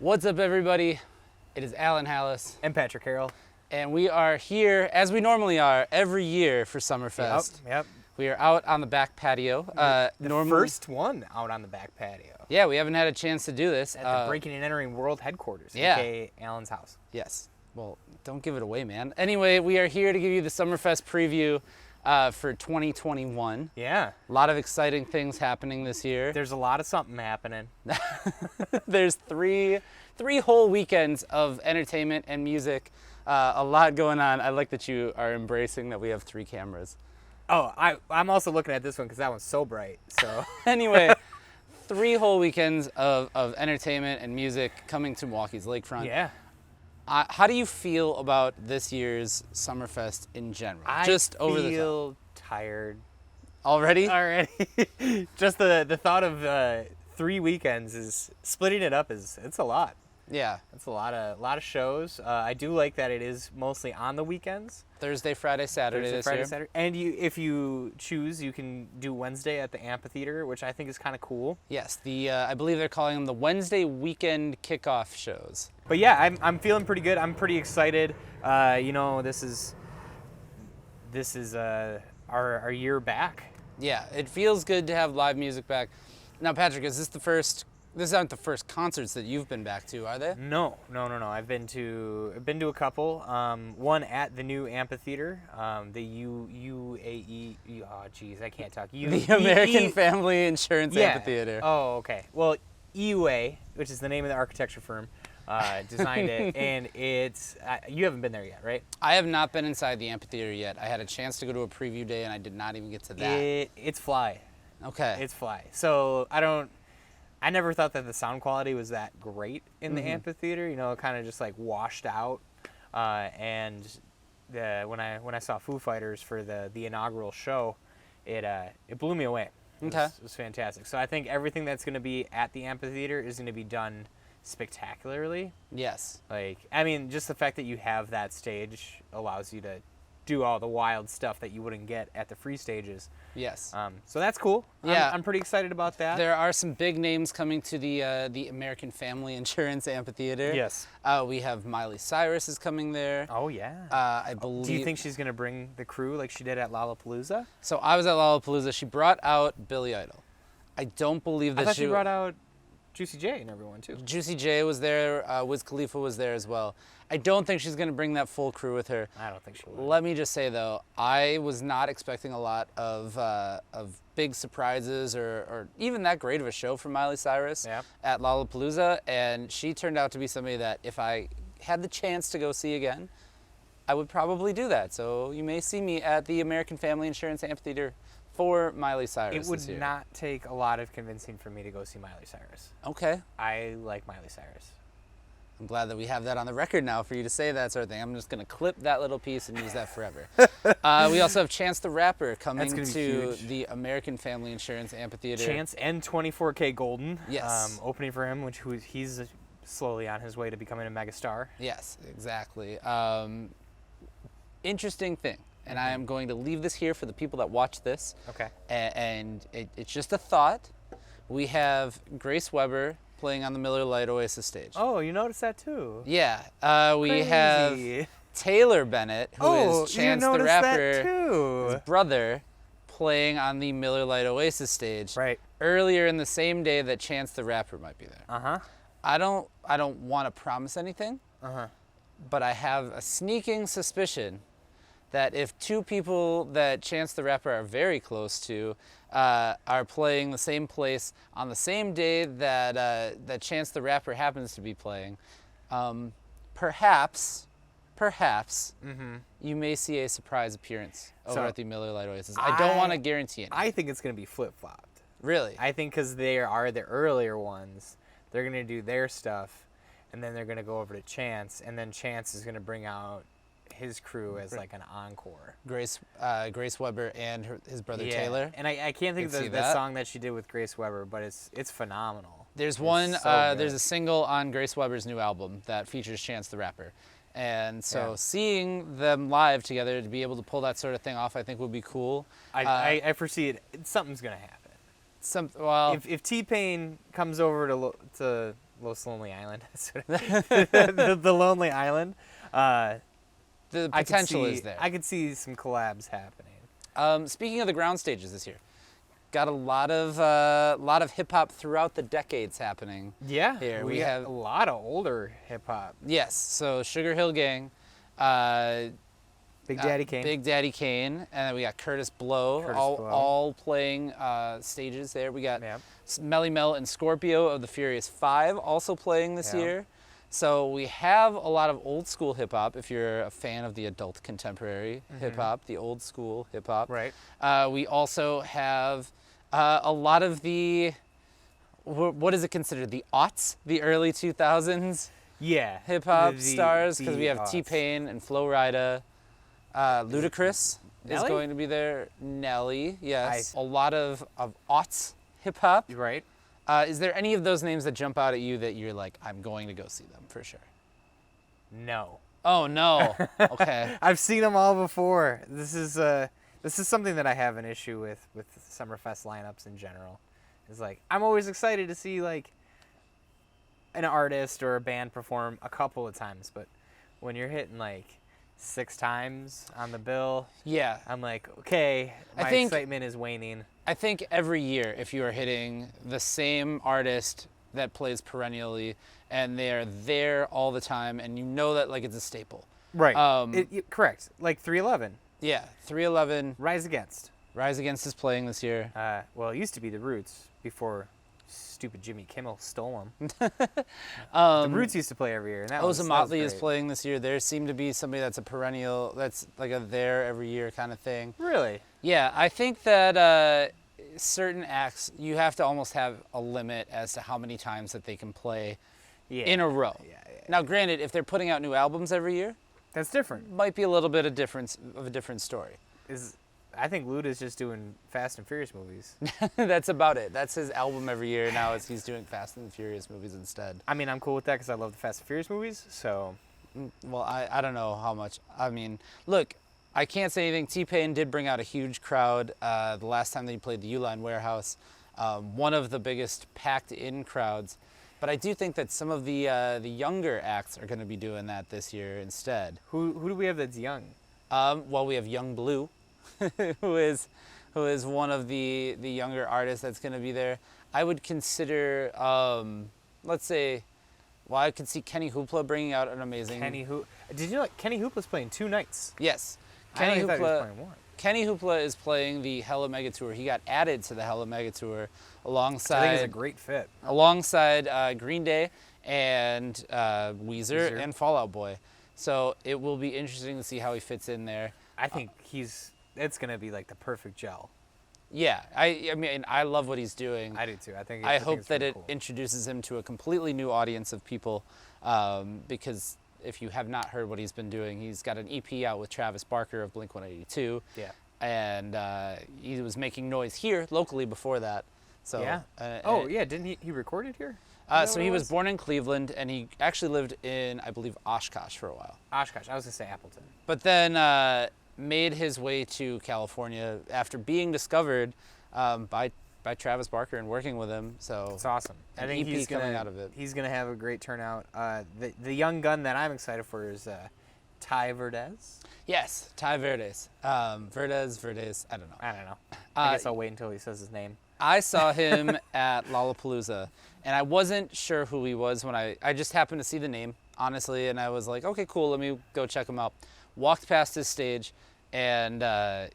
What's up, everybody? It is Alan Halas. And Patrick Carroll. And we are here, as we normally are, every year for Summerfest. Yep. We are out on the back patio. The first one out on the back patio. Yeah, we haven't had a chance to do this. At the Breaking and Entering World Headquarters, yeah. a.k.a. Alan's house. Yes. Well, don't give it away, man. Anyway, we are here to give you the Summerfest preview for 2021. Yeah. A lot of exciting things happening this year. There's a lot of something happening. There's three whole weekends of entertainment and music. A lot going on. I like that you are embracing that we have 3 cameras. Oh, I'm also looking at this one because that one's so bright. So Anyway, 3 whole weekends of entertainment and music coming to Milwaukee's lakefront. yeah. How do you feel about this year's Summerfest in general? Just over the top. I feel tired Already? already. Just the thought of 3 weekends is splitting it up it's a lot. Yeah. It's a lot of shows. I do like that it is mostly on the weekends. Thursday, Friday, Saturday Thursday, this Friday, year. Saturday. And if you choose, you can do Wednesday at the Amphitheater, which I think is kind of cool. Yes, I believe they're calling them the Wednesday weekend kickoff shows. But yeah, I'm feeling pretty good. I'm pretty excited. This is our year back. Yeah, it feels good to have live music back. Now, Patrick, is this the first? This aren't the first concerts that you've been back to, are they? No. I've been to a couple. One at the new amphitheater, the UAE. Oh, geez, I can't talk. The American Family Insurance Amphitheater. Oh, okay. Well, EUA, which is the name of the architecture firm, designed it, and it's. You haven't been there yet, right? I have not been inside the amphitheater yet. I had a chance to go to a preview day, and I did not even get to that. It's fly. Okay. It's fly. So I never thought that the sound quality was that great in the amphitheater. Kind of just like washed out. And when I saw Foo Fighters for the inaugural show, it blew me away. It was fantastic. So I think everything that's going to be at the amphitheater is going to be done spectacularly. Yes. Just the fact that you have that stage allows you to do all the wild stuff that you wouldn't get at the free stages. Yes. So that's cool. Yeah. I'm pretty excited about that. There are some big names coming to the American Family Insurance Amphitheater. Yes. We have Miley Cyrus is coming there. Oh, yeah. I believe. Do you think she's going to bring the crew like she did at Lollapalooza? So I was at Lollapalooza. She brought out Billy Idol. I don't believe that I thought she brought out Juicy J and everyone, too. Juicy J was there. Wiz Khalifa was there as well. I don't think she's going to bring that full crew with her. I don't think she will. Let me just say, though, I was not expecting a lot of big surprises or even that great of a show from Miley Cyrus at Lollapalooza, and she turned out to be somebody that if I had the chance to go see again, I would probably do that. So you may see me at the American Family Insurance Amphitheater for Miley Cyrus. It would not take a lot of convincing for me to go see Miley Cyrus. Okay. I like Miley Cyrus. I'm glad that we have that on the record now for you to say that sort of thing. I'm just going to clip that little piece and use that forever. We also have Chance the Rapper coming to the American Family Insurance Amphitheater. Chance and 24K Golden. Yes. Opening for him, he's slowly on his way to becoming a megastar. Yes, exactly. Interesting thing. And I am going to leave this here for the people that watch this. Okay. And it's just a thought. We have Grace Weber playing on the Miller Lite Oasis stage. Oh, you noticed that too? Yeah. We have Taylor Bennett, who is Chance the Rapper's brother, playing on the Miller Lite Oasis stage. Right. Earlier in the same day that Chance the Rapper might be there. Uh-huh. I don't want to promise anything. Uh-huh. But I have a sneaking suspicion that if 2 people that Chance the Rapper are very close to are playing the same place on the same day that Chance the Rapper happens to be playing, perhaps you may see a surprise appearance over at the Miller Lite Oasis. I don't want to guarantee anything. I think it's going to be flip-flopped. Really? I think because they are the earlier ones, they're going to do their stuff, and then they're going to go over to Chance, and then Chance is going to bring out his crew as like an encore. Grace Weber and his brother Taylor. And I can't think of the song that she did with Grace Weber, but it's phenomenal. There's there's a single on Grace Weber's new album that features Chance the Rapper. And so seeing them live together to be able to pull that sort of thing off, I think would be cool. I foresee it. Something's going to happen. Well, if T-Pain comes over to Los Lonely Island. the Lonely Island. The potential is there. I could see some collabs happening. Speaking of the ground stages this year, got a lot of hip hop throughout the decades happening. Yeah, here we have a lot of older hip hop. Yes, so Sugar Hill Gang, Big Daddy Kane. Big Daddy Kane, and then we got Curtis Blow, all playing stages there. We got Melly Mel and Scorpio of the Furious Five also playing this year. So we have a lot of old school hip hop if you're a fan of the adult contemporary hip hop, the old school hip hop. Right. We also have a lot of the, what is it considered, the aughts, the early 2000s hip hop stars, because we have T-Pain and Flo Rida. Ludacris is going to be there. Nelly, yes. A lot of aughts hip hop. Right. Is there any of those names that jump out at you that you're like, I'm going to go see them for sure? No. Oh no. Okay. I've seen them all before. This is something that I have an issue with Summerfest lineups in general. It's like I'm always excited to see like an artist or a band perform a couple of times, but when you're hitting like 6 times on the bill, I'm like, okay, my excitement is waning. I think every year, if you are hitting the same artist that plays perennially and they're there all the time, and you know that like it's a staple. Right. Correct. Like 311. Yeah, 311. Rise Against. Rise Against is playing this year. Well, it used to be The Roots before stupid Jimmy Kimmel stole them. The Roots used to play every year. And Oza Motley is playing this year. There seemed to be somebody that's a perennial, that's like a there every year kind of thing. Really? Yeah, I think that certain acts, you have to almost have a limit as to how many times that they can play in a row. Now, granted, if they're putting out new albums every year, that's different. Might be a little bit of a different story. I think Luda's just doing Fast and Furious movies. That's about it. That's his album every year. Now he's doing Fast and Furious movies instead. I mean, I'm cool with that because I love the Fast and Furious movies. So, well, I don't know how much. I mean, look, I can't say anything. T-Pain did bring out a huge crowd the last time that he played the Uline Warehouse. One of the biggest packed-in crowds. But I do think that some of the younger acts are going to be doing that this year instead. Who do we have that's young? Well, we have Young Blue. who is one of the younger artists that's going to be there. I would consider, let's say, well, I could see Kenny Hoopla bringing out an amazing... Did you know Kenny Hoopla's playing 2 nights? Yes. Kenny Hoopla, thought he was playing 1. Kenny Hoopla is playing the Hella Mega Tour. He got added to the Hella Mega Tour alongside... I think it's a great fit. Alongside Green Day and Weezer and Fall Out Boy. So it will be interesting to see how he fits in there. I think it's going to be like the perfect gel. Yeah, I mean, I love what he's doing. I do too. I hope that it introduces him to a completely new audience of people, because if you have not heard what he's been doing, he's got an EP out with Travis Barker of Blink-182. Yeah. And he was making noise here locally before that. So yeah. Didn't he recorded here? So he was born in Cleveland, and he actually lived in, I believe, Oshkosh for a while. Oshkosh. I was gonna say Appleton. But then made his way to California after being discovered by Travis Barker and working with him. So it's awesome. I think he's coming out of it. He's gonna have a great turnout. The young gun that I'm excited for is Ty Verdes. Yes, Ty Verdes. Verdes. I don't know. I guess I'll wait until he says his name. I saw him at Lollapalooza, and I wasn't sure who he was when I just happened to see the name, honestly, and I was like, okay, cool, let me go check him out. Walked past his stage, and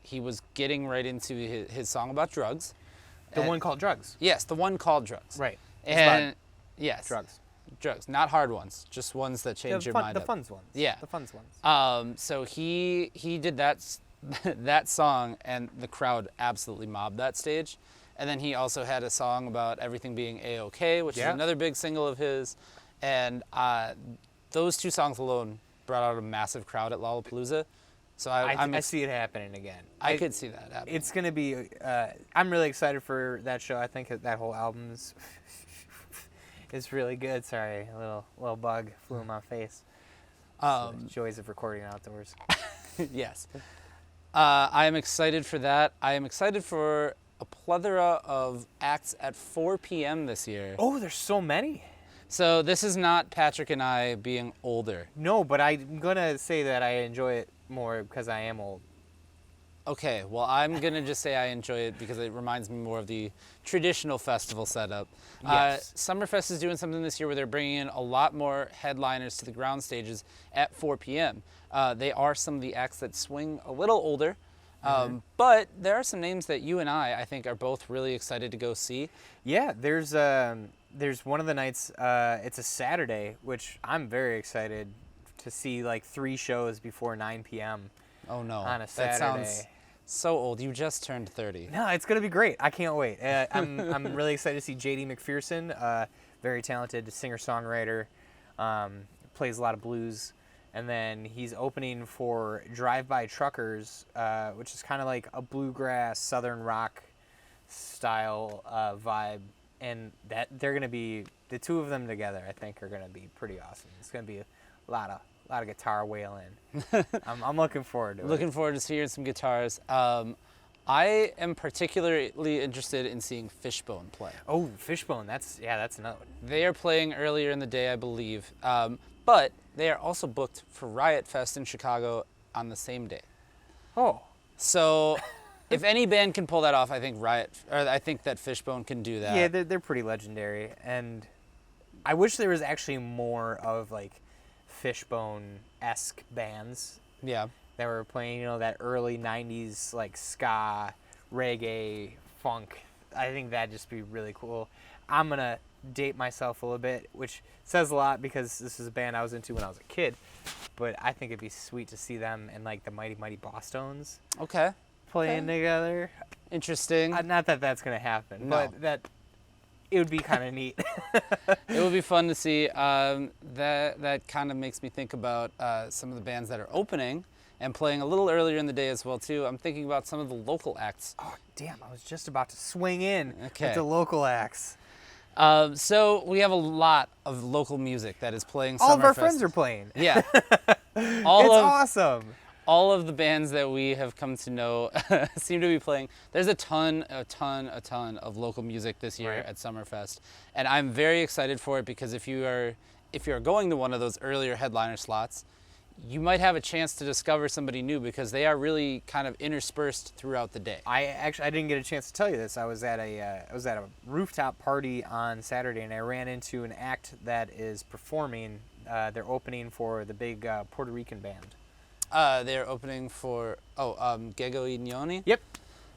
he was getting right into his song about drugs. The one called Drugs? Yes, the one called Drugs. Right. And yes. Drugs. Not hard ones, just ones that change your mind. The fun ones. Yeah. The fun ones. So he did that song, and the crowd absolutely mobbed that stage. And then he also had a song about everything being A-OK, which is another big single of his. And those 2 songs alone brought out a massive crowd at Lollapalooza. So I see it happening again. I could see that happening. It's going to be, I'm really excited for that show. I think that whole album is really good. Sorry, a little bug flew in my face. The joys of recording outdoors. Yes. I am excited for that. I am excited for a plethora of acts at 4 p.m. this year. Oh, there's so many. So this is not Patrick and I being older. No, but I'm going to say that I enjoy it more because I am old. Okay, well, I'm going to just say I enjoy it because it reminds me more of the traditional festival setup. Yes. Summerfest is doing something this year where they're bringing in a lot more headliners to the ground stages at 4 p.m. They are some of the acts that swing a little older, but there are some names that you and I think, are both really excited to go see. Yeah, there's one of the nights, it's a Saturday, which I'm very excited to see, like 3 shows before 9 p.m. Oh, no. on a That Saturday. sounds so old. You just turned 30. No, it's gonna be great. I can't wait. I'm really excited to see J.D. McPherson, very talented singer-songwriter, plays a lot of blues, and then he's opening for Drive-By Truckers, which is kind of like a bluegrass southern rock style vibe, and that they're gonna be the two of them together. I think are gonna be pretty awesome. It's gonna be a lot of guitar wailing. I'm looking forward to it. Looking forward to hearing some guitars. I am particularly interested in seeing Fishbone play. Oh, Fishbone. That's another one. They are playing earlier in the day, I believe, but they are also booked for Riot Fest in Chicago on the same day. Oh. So, if any band can pull that off, I think I think that Fishbone can do that. Yeah, they're pretty legendary, and I wish there was actually more of like Fishbone-esque bands. Yeah. That were playing, that early 90s, like, ska, reggae, funk. I think that'd just be really cool. I'm going to date myself a little bit, which says a lot because this is a band I was into when I was a kid. But I think it'd be sweet to see them and, like, the Mighty Mighty Bosstones playing together. Interesting. Not that that's going to happen, No. but it would be kind of neat. It would be fun to see. That kind of makes me think about some of the bands that are opening and playing a little earlier in the day as well, too. I'm thinking about some of the local acts. Oh, damn, I was just about to swing in Okay. at the local acts. So we have a lot of local music that is playing All of our Summerfest. friends are playing. Yeah. It's awesome. All of the bands that we have come to know seem to be playing. There's a ton of local music this year at Summerfest. And I'm very excited for it because if you are going to one of those earlier headliner slots, you might have a chance to discover somebody new because they are really kind of interspersed throughout the day. I didn't get a chance to tell you this. I was at a rooftop party on Saturday, and I ran into an act that is performing. They're opening for the big Puerto Rican band. They're opening for Gego Ignoni. Yep.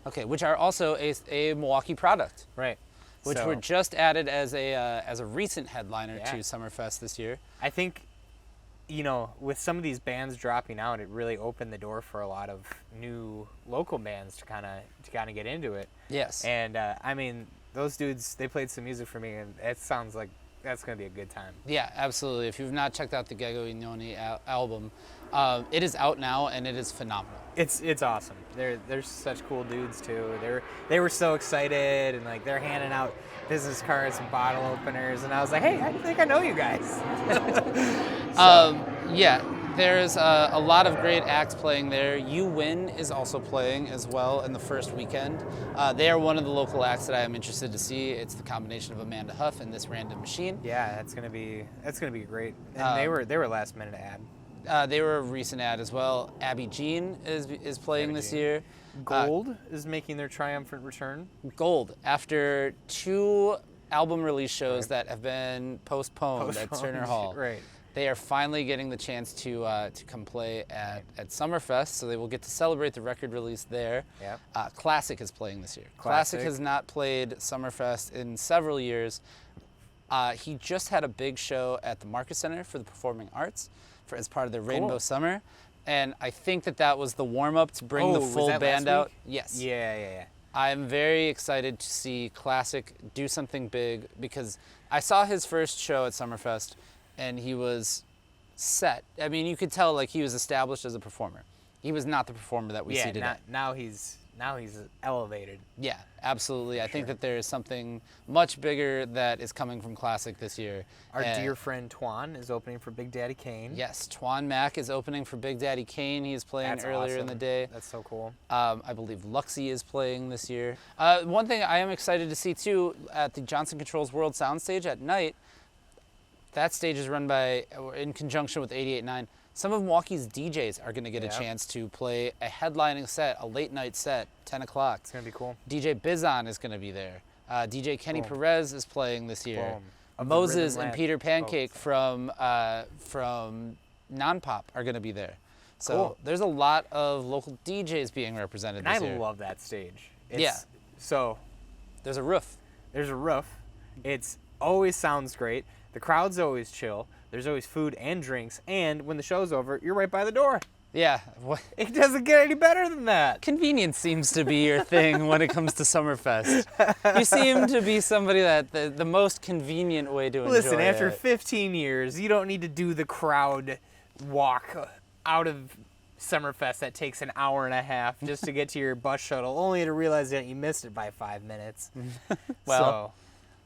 Okay, which are also a Milwaukee product. Right. Which were just added as a recent headliner to Summerfest this year. I think, with some of these bands dropping out, it really opened the door for a lot of new local bands to kind of get into it. Yes. And I mean, those dudes, they played some music for me, and it sounds like that's going to be a good time. Yeah, absolutely. If you've not checked out the Gego Ignoni album, it is out now and it is phenomenal. It's awesome. They're such cool dudes too. They were so excited, and like they're handing out business cards and bottle openers, and I was like, hey, I think I know you guys. Yeah, there's a lot of great acts playing there. You Win is also playing as well in the first weekend. They are one of the local acts that I am interested to see. It's the combination of Amanda Huff and This Random Machine. Yeah, that's gonna be great. And they were last minute ad. They were a recent ad as well. Abby Jean is playing this year. Gold is making their triumphant return. Gold, after 2 album release shows that have been postponed at Turner Hall. Right. They are finally getting the chance to come play at Summerfest, so they will get to celebrate the record release there. Yep. Classic is playing this year. Classic has not played Summerfest in several years. He just had a big show at the Marcus Center for the Performing Arts as part of their Rainbow Summer, and I think that was the warm-up to bring the full band out. Yes. Yeah. I'm very excited to see Classic do something big because I saw his first show at Summerfest, and he was set. I mean, you could tell like he was established as a performer. He was not the performer that we see today. Now he's elevated. Yeah, absolutely. I think that there is something much bigger that is coming from Classic this year. Our dear friend Twan is opening for Big Daddy Kane. Yes, Twan Mack is opening for Big Daddy Kane. He is playing earlier in the day. That's so cool. I believe Luxie is playing this year. One thing I am excited to see too at the Johnson Controls World Soundstage at night, That stage is run by, in conjunction with 88.9. Some of Milwaukee's DJs are going to get a chance to play a headlining set, a late night set, 10 o'clock. It's going to be cool. DJ Bizon is going to be there. DJ Kenny Perez is playing this year. Boom. Moses and Peter Pancake from Non-Pop are going to be there. So there's a lot of local DJs being represented this year. I love that stage. So there's a roof. There's a roof. It's always sounds great. The crowd's always chill. There's always food and drinks. And when the show's over, you're right by the door. Yeah. It doesn't get any better than that. Convenience seems to be your thing when it comes to Summerfest. You seem to be somebody that the most convenient way to enjoy it. Listen, after 15 years, you don't need to do the crowd walk out of Summerfest that takes an hour and a half just to get to your bus shuttle, only to realize that you missed it by 5 minutes. So,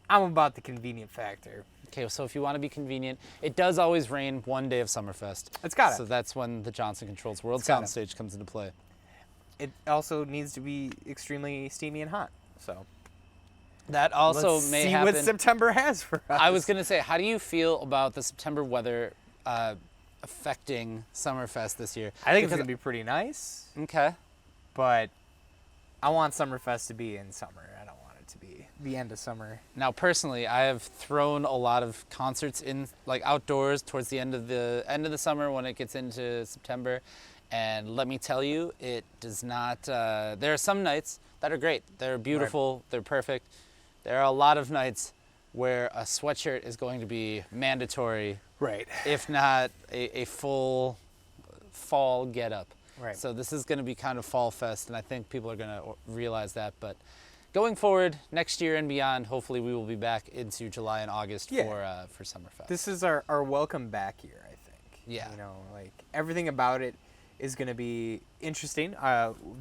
I'm about the convenient factor. Okay, so if you want to be convenient, it does always rain one day of Summerfest. It's got to. So that's when the Johnson Controls World Soundstage comes into play. It also needs to be extremely steamy and hot. So that also let's may see happen. what September has for us. I was going to say, how do you feel about the September weather affecting Summerfest this year? I think it's going to be pretty nice. Okay. But I want Summerfest to be in summer. I don't want it to be the end of summer. Now, personally, I have thrown a lot of concerts in, like, outdoors towards the end of the summer when it gets into September, and let me tell you, it does not. There are some nights that are great. They're beautiful. They're perfect. There are a lot of nights where a sweatshirt is going to be mandatory. Right. If not a full fall getup. Right. So this is going to be kind of fall fest, and I think people are going to realize that. But going forward, next year and beyond, hopefully we will be back into July and August for Summerfest. This is our welcome back year, I think. Yeah. You know, like everything about it is going to be interesting.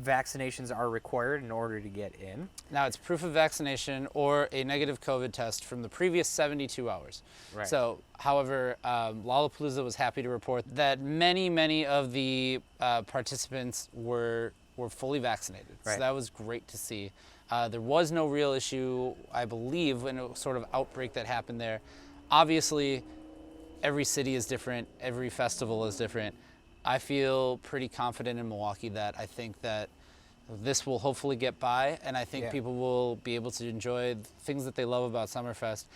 Vaccinations are required in order to get in. Now it's proof of vaccination or a negative COVID test from the previous 72 hours. Right. So, however, Lollapalooza was happy to report that many of the participants were fully vaccinated. Right. So that was great to see. There was no real issue, I believe, in a sort of outbreak that happened there. Obviously, every city is different. Every festival is different. I feel pretty confident in Milwaukee that I think that this will hopefully get by, and I think people will be able to enjoy things that they love about Summerfest.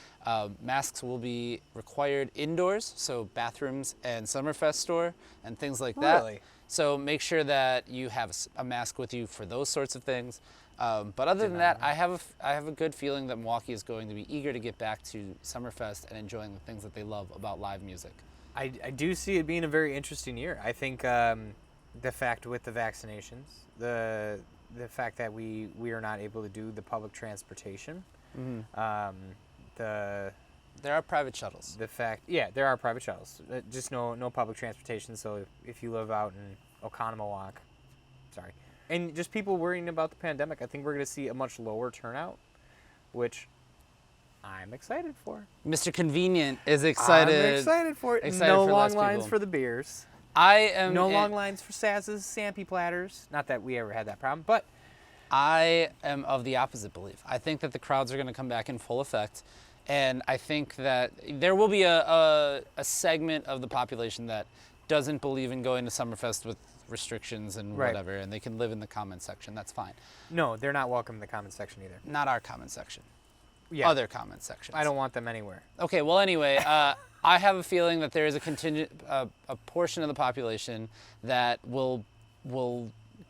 Masks will be required indoors, so bathrooms and Summerfest store and things like that. Really? So make sure that you have a mask with you for those sorts of things. But other than that, I have a good feeling that Milwaukee is going to be eager to get back to Summerfest and enjoying the things that they love about live music. I do see it being a very interesting year. I think the fact with the vaccinations, the fact that we are not able to do the public transportation, There are private shuttles. the fact, there are private shuttles, just no public transportation. So if you live out in Oconomowoc, and just people worrying about the pandemic, I think we're going to see a much lower turnout, which I'm excited for. Mr. Convenient is excited. I'm excited for it. Excited no for long less lines people. for the beers. I am No long lines for Sazz's, Sampy platters. Not that we ever had that problem, but I am of the opposite belief. I think that the crowds are going to come back in full effect, and I think that there will be a segment of the population that doesn't believe in going to Summerfest with restrictions and whatever, and they can live in the comment section. That's fine. no, they're not welcome in the comment section either. Not our comment section. Yeah, Other comment sections. I don't want them anywhere. Okay, well, anyway, I have a feeling that there is a contingent, a portion of the population that will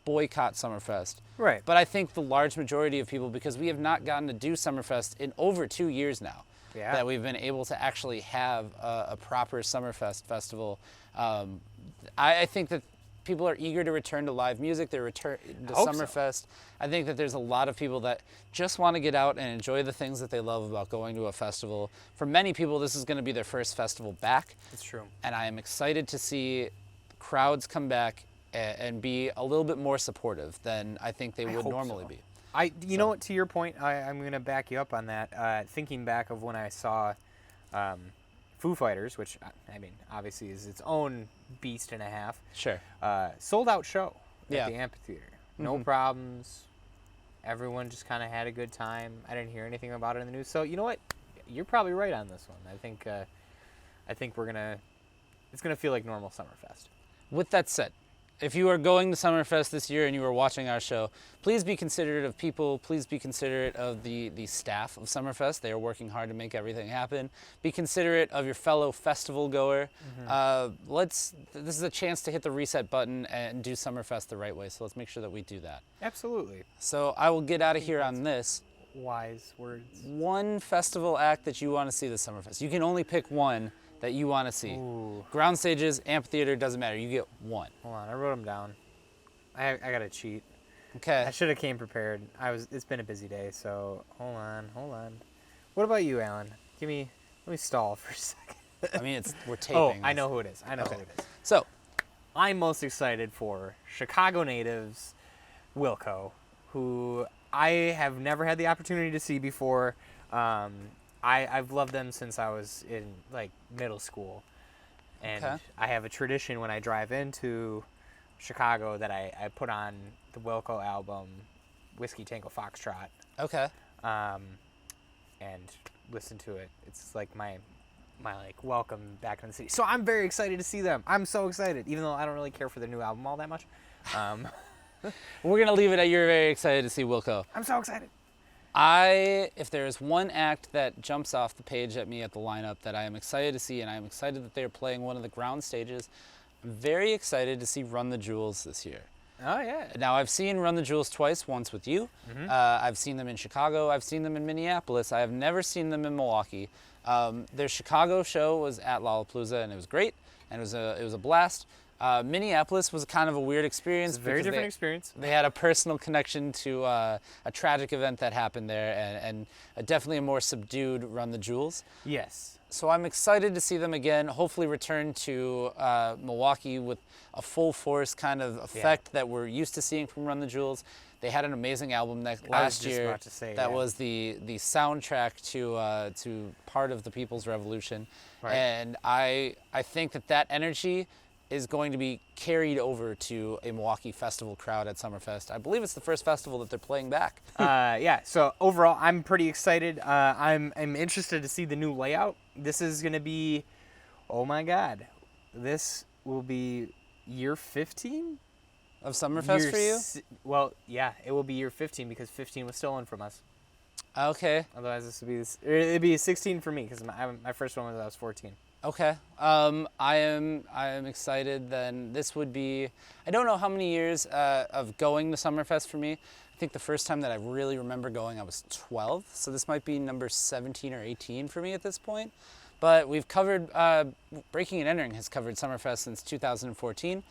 boycott Summerfest. Right. But I think the large majority of people, because we have not gotten to do Summerfest in over 2 years now, that we've been able to actually have a proper Summerfest festival. I think that people are eager to return to live music, to return to Summerfest. I think that there's a lot of people that just want to get out and enjoy the things that they love about going to a festival. For many people, this is going to be their first festival back. It's true. And I am excited to see crowds come back and be a little bit more supportive than I think they would normally be. You know what, to your point, I'm going to back you up on that. Thinking back of when I saw Foo Fighters, which, I mean, obviously is its own beast and a half. Sure. Sold out show at the Yeah. Amphitheater. No problems. Everyone just kind of had a good time. I didn't hear anything about it in the news. So, you know what? You're probably right on this one. I think I think it's gonna feel like normal Summerfest. With that said, if you are going to Summerfest this year and you are watching our show, please be considerate of people. Please be considerate of the staff of Summerfest. They are working hard to make everything happen. Be considerate of your fellow festival goer. This is a chance to hit the reset button and do Summerfest the right way. So let's make sure that we do that. Absolutely. So I will get out of here on this. Wise words. One festival act that you want to see this Summerfest. You can only pick one that you want to see. Ooh. Ground stages, amphitheater, doesn't matter. You get one. Hold on, I wrote them down. I gotta cheat. Okay. I should have came prepared. It's been a busy day, so hold on. What about you, Alan? Let me stall for a second. I mean, we're taping. Oh, I know who it is. Who it is. So, I'm most excited for Chicago natives, Wilco, who I have never had the opportunity to see before. I've loved them since I was in like middle school, and I have a tradition when I drive into Chicago that I put on the Wilco album, Whiskey Tango Foxtrot. Okay. And listen to it. It's like my like welcome back in the city. So I'm very excited to see them. I'm so excited, even though I don't really care for their new album all that much. We're gonna leave it at you're very excited to see Wilco. I'm so excited. If there is one act that jumps off the page at me at the lineup that I am excited to see, and I am excited that they are playing one of the ground stages, I'm very excited to see Run the Jewels this year. Oh, yeah. Now, I've seen Run the Jewels twice, once with you. I've seen them in Chicago. I've seen them in Minneapolis. I have never seen them in Milwaukee. Their Chicago show was at Lollapalooza, and it was great, and it was a blast. Minneapolis was kind of a weird experience. It's a very different experience. They had a personal connection to a tragic event that happened there, and definitely a more subdued Run the Jewels. Yes. So I'm excited to see them again, hopefully return to Milwaukee with a full force kind of effect that we're used to seeing from Run the Jewels. They had an amazing album last year that was the soundtrack to part of the People's Revolution. Right. And I think that energy is going to be carried over to a Milwaukee festival crowd at Summerfest. I believe it's the first festival that they're playing back. Yeah, so overall, I'm pretty excited. I'm interested to see the new layout. This is going to be, oh my God, this will be year 15? Of Summerfest for you? Well, yeah, it will be year 15 because 15 was stolen from us. Okay. Otherwise, it'd be 16 for me because my first one was I was 14. Okay. I am excited. Then this would be, I don't know how many years of going to Summerfest for me. I think the first time that I really remember going, I was 12. So this might be number 17 or 18 for me at this point. But we've covered, Breaking and Entering has covered Summerfest since 2014.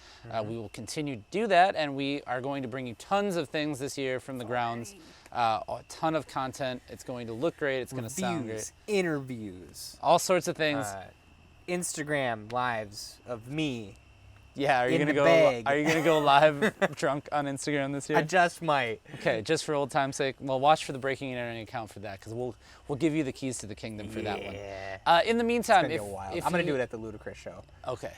We will continue to do that, and we are going to bring you tons of things this year from the grounds. A ton of content. It's going to look great. It's going to sound great. Interviews. All sorts of things. Instagram lives of me. Yeah, are you gonna go live drunk on Instagram this year? I just might. Okay, just for old time's sake. Well, watch for the Breaking and Entering account for that, because we'll give you the keys to the kingdom for that one. In the meantime, if I'm gonna do it at the Ludacris show. Okay,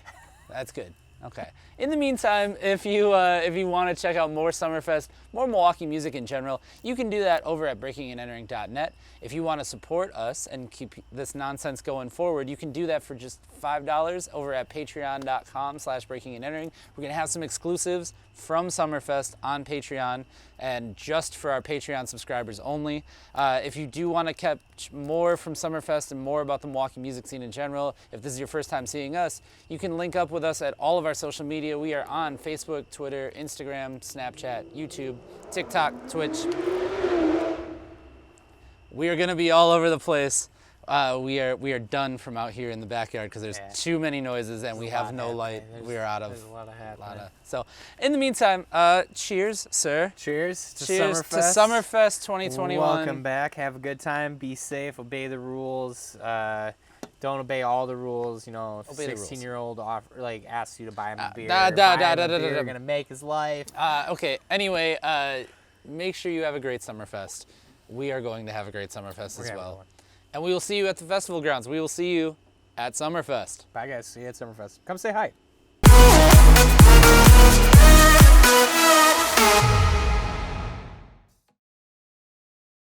that's good. Okay. In the meantime, if you want to check out more Summerfest, more Milwaukee music in general, you can do that over at breakingandentering.net. If you want to support us and keep this nonsense going forward, you can do that for just $5 over at patreon.com/breakingandentering. We're going to have some exclusives from Summerfest on Patreon, and just for our Patreon subscribers only. If you do want to catch more from Summerfest and more about the Milwaukee music scene in general, if this is your first time seeing us, you can link up with us at all of our social media. We are on Facebook, Twitter, Instagram, Snapchat, YouTube, TikTok, Twitch. We are going to be all over the place. We are done from out here in the backyard because there's too many noises and we have no light. We are out of. There's a lot of happening. So, in the meantime, cheers, sir. Cheers to Cheers Summerfest. to Summerfest 2021. Welcome back. Have a good time. Be safe. Obey the rules. Don't obey all the rules. You know, if a 16-year-old asks you to buy him a beer, you're gonna make his life. Okay. Anyway, make sure you have a great Summerfest. We are going to have a great Summerfest as well. And we will see you at the festival grounds. We will see you at Summerfest. Bye, guys. See you at Summerfest. Come say hi.